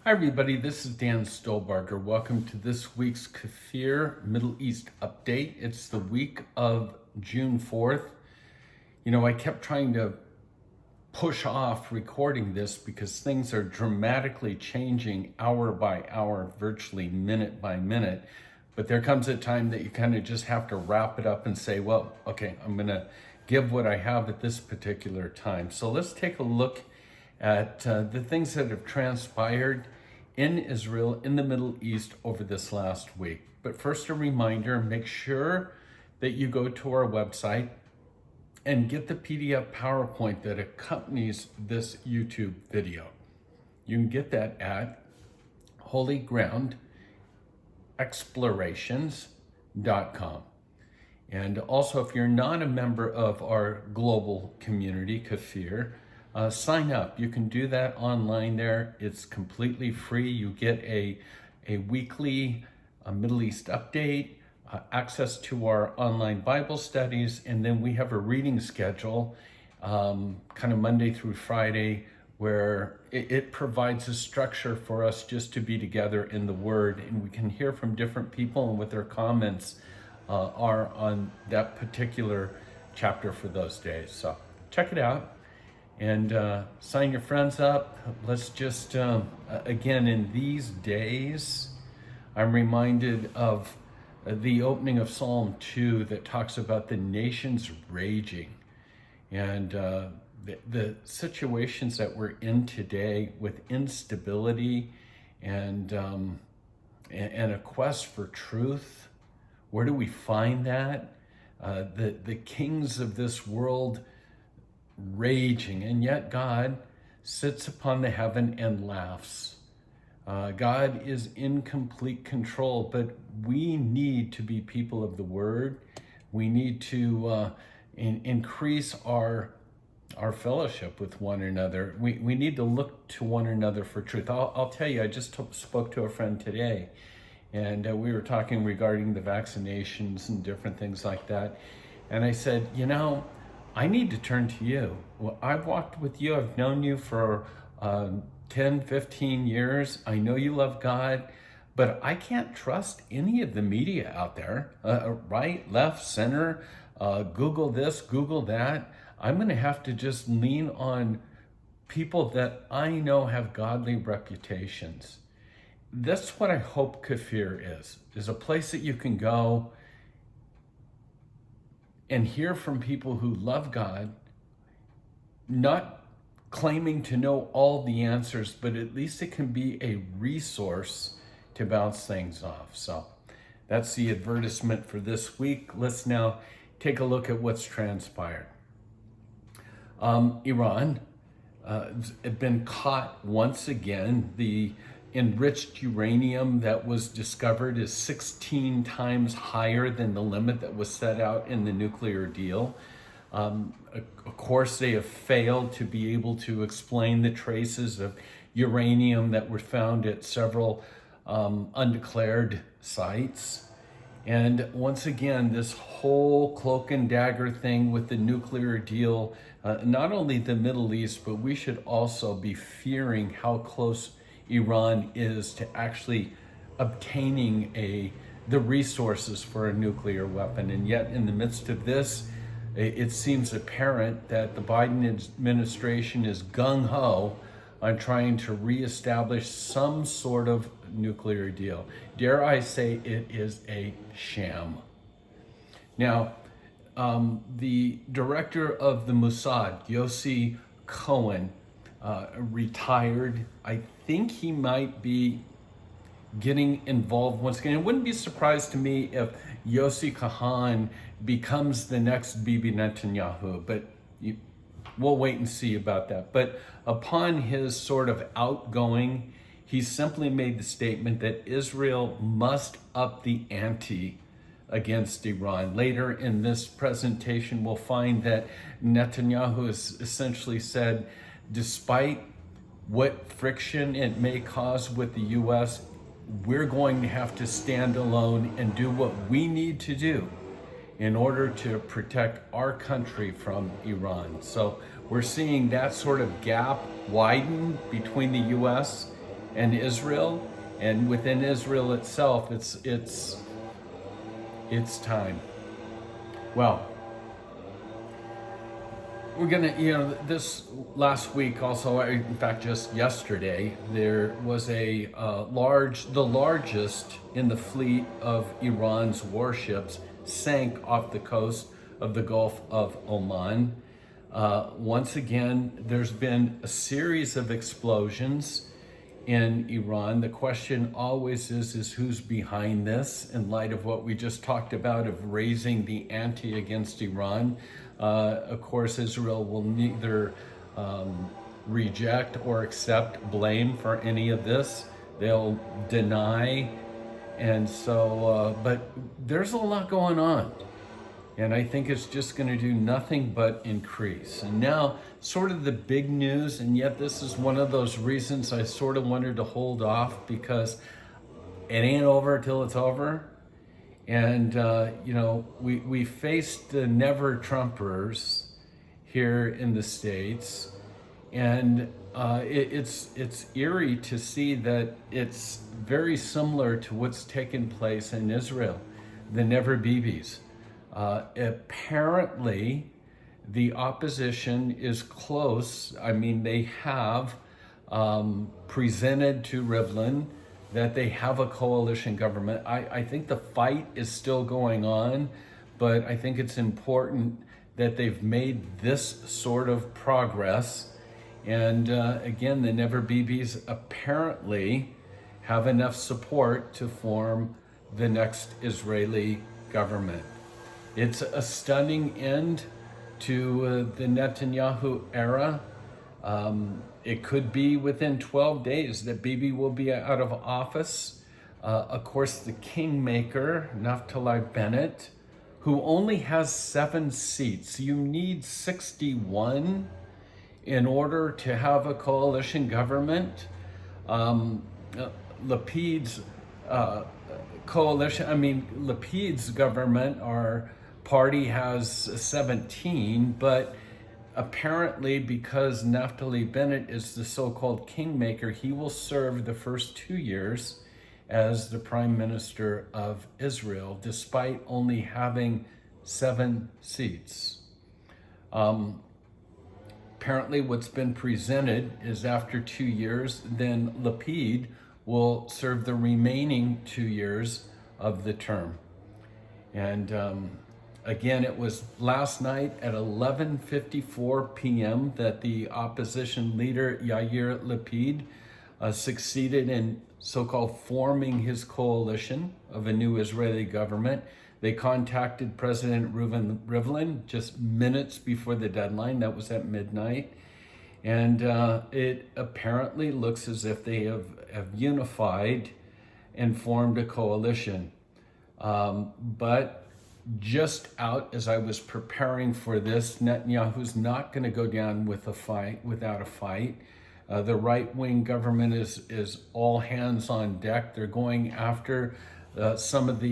Hi everybody, this is Dan Stolbarger. Welcome to this week's KFIR Middle East update. It's the week of June 4th. I kept trying to push off recording this because things are dramatically changing hour by hour, virtually minute by minute. But there comes a time that you kind of just have to wrap it up and say, well, okay, I'm going to give what I have at this particular time. So let's take a look at the things that have transpired in Israel, in the Middle East over this last week. But first, a reminder, make sure that you go to our website and get the PDF PowerPoint that accompanies this YouTube video. You can get that at holygroundexplorations.com. And also, if you're not a member of our global community, KFIR, sign up. You can do that online there. It's completely free. You get a weekly Middle East update, access to our online Bible studies, and then we have a reading schedule, kind of Monday through Friday, where it provides a structure for us just to be together in the Word, and we can hear from different people and what their comments are on that particular chapter for those days. So check it out. And sign your friends up. Let's just, again, in these days, I'm reminded of the opening of Psalm 2 that talks about the nations raging. And the situations that we're in today with instability and a quest for truth, where do we find that? The kings of this world raging, and yet God sits upon the heaven and laughs. God is in complete control, but we need to be people of the Word. We need to increase our fellowship with one another. We need to look to one another for truth. I'll tell you, I just spoke to a friend today, and we were talking regarding the vaccinations and different things like that. And I said, I need to turn to you. Well, I've walked with you. I've known you for 10, 15 years. I know you love God, but I can't trust any of the media out there, right, left, center, Google this, Google that. I'm going to have to just lean on people that I know have godly reputations. That's what I hope KFIR is a place that you can go and hear from people who love God, not claiming to know all the answers, but at least it can be a resource to bounce things off. So that's the advertisement for this week. Let's now take a look at what's transpired. Iran had been caught once again. The enriched uranium that was discovered is 16 times higher than the limit that was set out in the nuclear deal. Of course, they have failed to be able to explain the traces of uranium that were found at several undeclared sites. And once again, this whole cloak and dagger thing with the nuclear deal, not only the Middle East, but we should also be fearing how close Iran is to actually obtaining the resources for a nuclear weapon. And yet in the midst of this, it seems apparent that the Biden administration is gung-ho on trying to reestablish some sort of nuclear deal. Dare I say it is a sham. Now, the director of the Mossad, Yossi Cohen, retired. I think he might be getting involved once again. It wouldn't be surprised to me if Yossi Cohen becomes the next Bibi Netanyahu, but we'll wait and see about that. But upon his sort of outgoing, he simply made the statement that Israel must up the ante against Iran. Later in this presentation, we'll find that Netanyahu has essentially said, despite what friction it may cause with the U.S., we're going to have to stand alone and do what we need to do in order to protect our country from Iran. So we're seeing that sort of gap widen between the U.S. and Israel, and within Israel itself, it's time. Well, we're gonna, this last week also, in fact, just yesterday, there was the largest in the fleet of Iran's warships sank off the coast of the Gulf of Oman. Once again, there's been a series of explosions in Iran. The question always is who's behind this in light of what we just talked about of raising the ante against Iran. Of course, Israel will neither reject or accept blame for any of this. They'll deny. And so, but there's a lot going on. And I think it's just going to do nothing but increase. And now, sort of the big news, and yet this is one of those reasons I sort of wanted to hold off, because it ain't over till it's over. And, we faced the never Trumpers here in the States. And it's eerie to see that it's very similar to what's taken place in Israel, the never Bibis. Apparently, the opposition is close. I mean, they have presented to Rivlin that they have a coalition government. I think the fight is still going on, but I think it's important that they've made this sort of progress. And again, the Never Bibis apparently have enough support to form the next Israeli government. It's a stunning end to the Netanyahu era. It could be within 12 days that Bibi will be out of office. Of course, the kingmaker, Naftali Bennett, who only has 7 seats. You need 61 in order to have a coalition government. Lapid's Lapid's government, our party, has 17, but apparently because Naftali Bennett is the so-called kingmaker, he will serve the first 2 years as the prime minister of Israel, despite only having 7 seats. Apparently what's been presented is after 2 years, then Lapid will serve the remaining 2 years of the term. And again, it was last night at 11:54 p.m. that the opposition leader Yair Lapid succeeded in so-called forming his coalition of a new Israeli government. They contacted President Reuven Rivlin just minutes before the deadline. That was at midnight. And it apparently looks as if they have unified and formed a coalition. But just out as I was preparing for this, Netanyahu's not going to go down without a fight. The right-wing government is all hands on deck. They're going after some of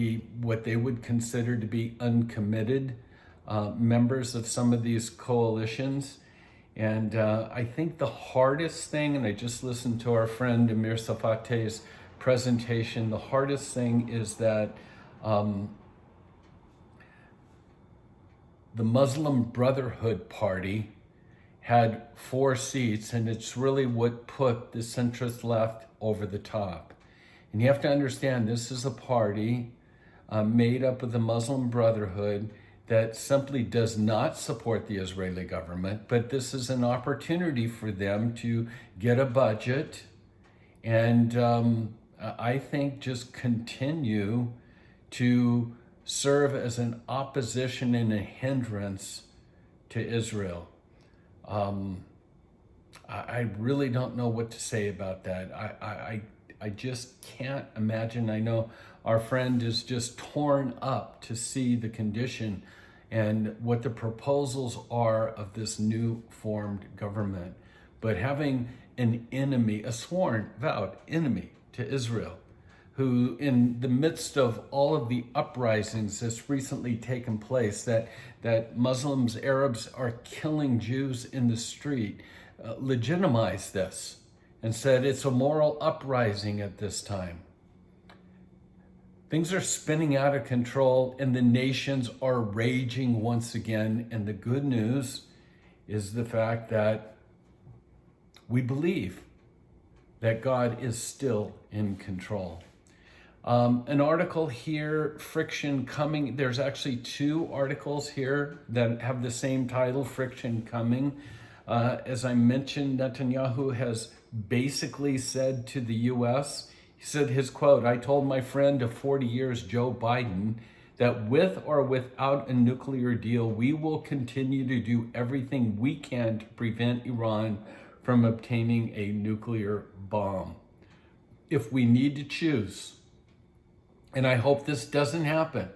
what they would consider to be uncommitted members of some of these coalitions. And I think the hardest thing, and I just listened to our friend Amir Safate's presentation, the hardest thing is that the Muslim Brotherhood Party had 4 seats, and it's really what put the centrist left over the top. And you have to understand, this is a party made up of the Muslim Brotherhood that simply does not support the Israeli government, but this is an opportunity for them to get a budget and I think just continue to serve as an opposition and a hindrance to Israel. I really don't know what to say about that. I just can't imagine. I know our friend is just torn up to see the condition and what the proposals are of this new formed government. But having an enemy, a sworn, vowed enemy to Israel, who in the midst of all of the uprisings that's recently taken place, that Muslims, Arabs are killing Jews in the street, legitimize this and said it's a moral uprising at this time. Things are spinning out of control and the nations are raging once again. And the good news is the fact that we believe that God is still in control. An article here, Friction Coming. There's actually 2 articles here that have the same title, Friction Coming. As I mentioned, Netanyahu has basically said to the U.S., he said his quote, "I told my friend of 40 years, Joe Biden, that with or without a nuclear deal, we will continue to do everything we can to prevent Iran from obtaining a nuclear bomb. If we need to choose," and I hope this doesn't happen,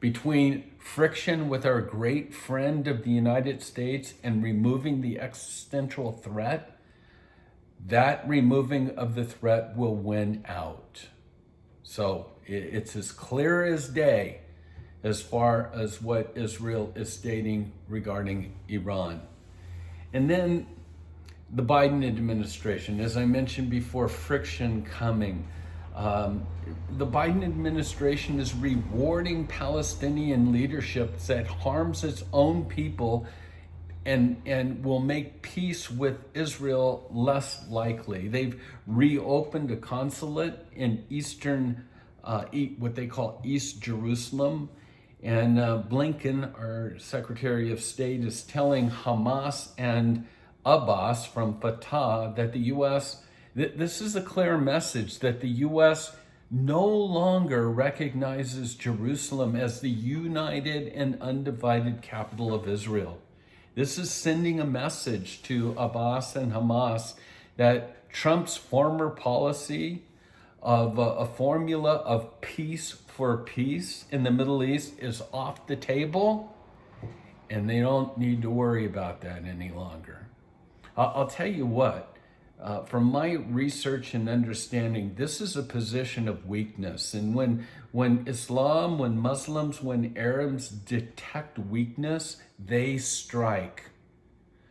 between friction with our great friend of the United States and removing the existential threat, that removing of the threat will win out. So it's as clear as day as far as what Israel is stating regarding Iran. And then the Biden administration, as I mentioned before, friction coming. The Biden administration is rewarding Palestinian leadership that harms its own people and will make peace with Israel less likely. They've reopened a consulate in eastern, what they call East Jerusalem. And Blinken, our Secretary of State, is telling Hamas and Abbas from Fatah that the U.S., this is a clear message that the U.S. no longer recognizes Jerusalem as the united and undivided capital of Israel. This is sending a message to Abbas and Hamas that Trump's former policy of a formula of peace for peace in the Middle East is off the table, and they don't need to worry about that any longer. I'll tell you what, from my research and understanding, this is a position of weakness. And when Islam, when Muslims, when Arabs detect weakness, they strike.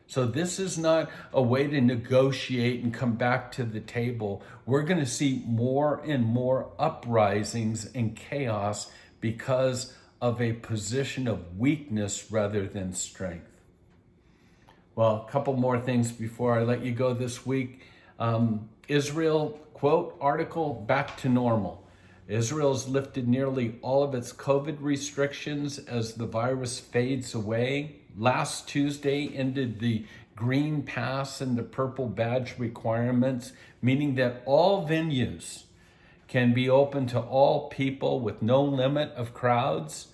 So this is not a way to negotiate and come back to the table. We're going to see more and more uprisings and chaos because of a position of weakness rather than strength. Well, a couple more things before I let you go this week. Israel, quote, article, back to normal. Israel's lifted nearly all of its COVID restrictions as the virus fades away. Last Tuesday ended the green pass and the purple badge requirements, meaning that all venues can be open to all people with no limit of crowds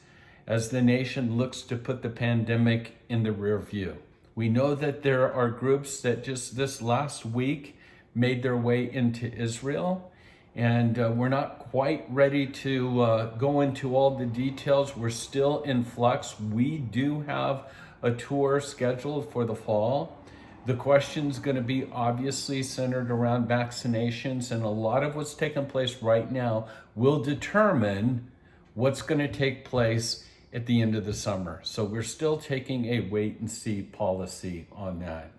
as the nation looks to put the pandemic in the rear view. We know that there are groups that just this last week made their way into Israel, and we're not quite ready to go into all the details. We're still in flux. We do have a tour scheduled for the fall. The question's going to be obviously centered around vaccinations, and a lot of what's taking place right now will determine what's going to take place at the end of the summer. So we're still taking a wait and see policy on that.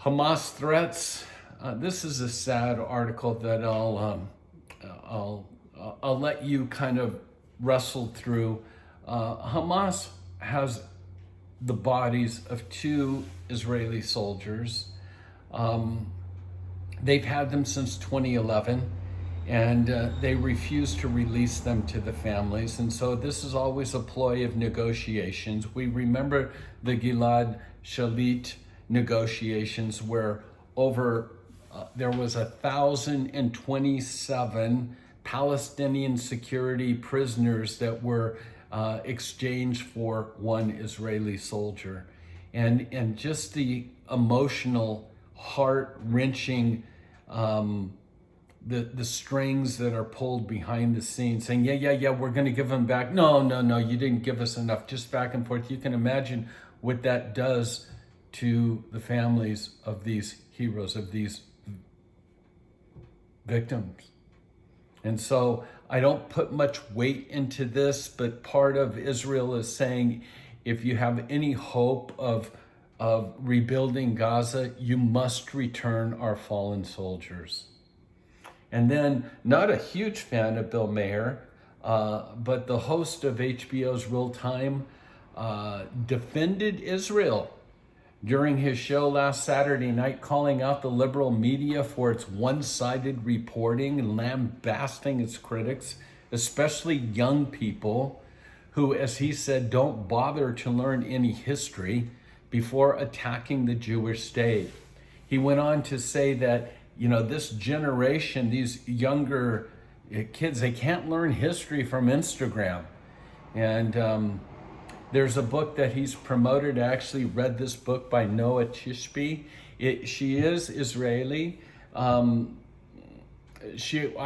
Hamas threats. This is a sad article that I'll let you kind of wrestle through. Hamas has the bodies of 2 Israeli soldiers. They've had them since 2011. And they refuse to release them to the families. And so this is always a ploy of negotiations. We remember the Gilad Shalit negotiations where there was 1,027 Palestinian security prisoners that were exchanged for 1 Israeli soldier. And just the emotional, heart-wrenching the strings that are pulled behind the scenes saying, yeah, we're going to give them back. No, you didn't give us enough. Just back and forth. You can imagine what that does to the families of these heroes, of these victims. And so I don't put much weight into this, but part of Israel is saying, if you have any hope of of rebuilding Gaza, you must return our fallen soldiers. And then, not a huge fan of Bill Maher, but the host of HBO's Real Time defended Israel during his show last Saturday night, calling out the liberal media for its one-sided reporting and lambasting its critics, especially young people who, as he said, don't bother to learn any history before attacking the Jewish state. He went on to say that, this generation, these younger kids, they can't learn history from Instagram. And there's a book that he's promoted. I actually read this book by Noah Tishby. She is Israeli. I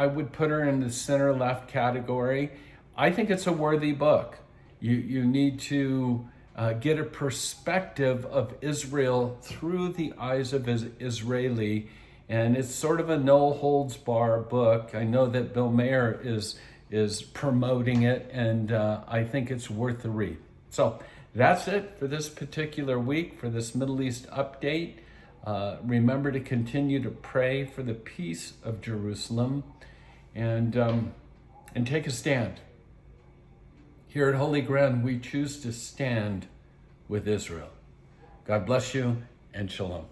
would put her in the center left category. I think it's a worthy book. You need to get a perspective of Israel through the eyes of Israeli, and it's sort of a no holds bar book. I know that Bill Maher is promoting it, and I think it's worth the read. So that's it for this particular week, for this Middle East update. Remember to continue to pray for the peace of Jerusalem, and take a stand. Here at Holy Ground, we choose to stand with Israel. God bless you, and shalom.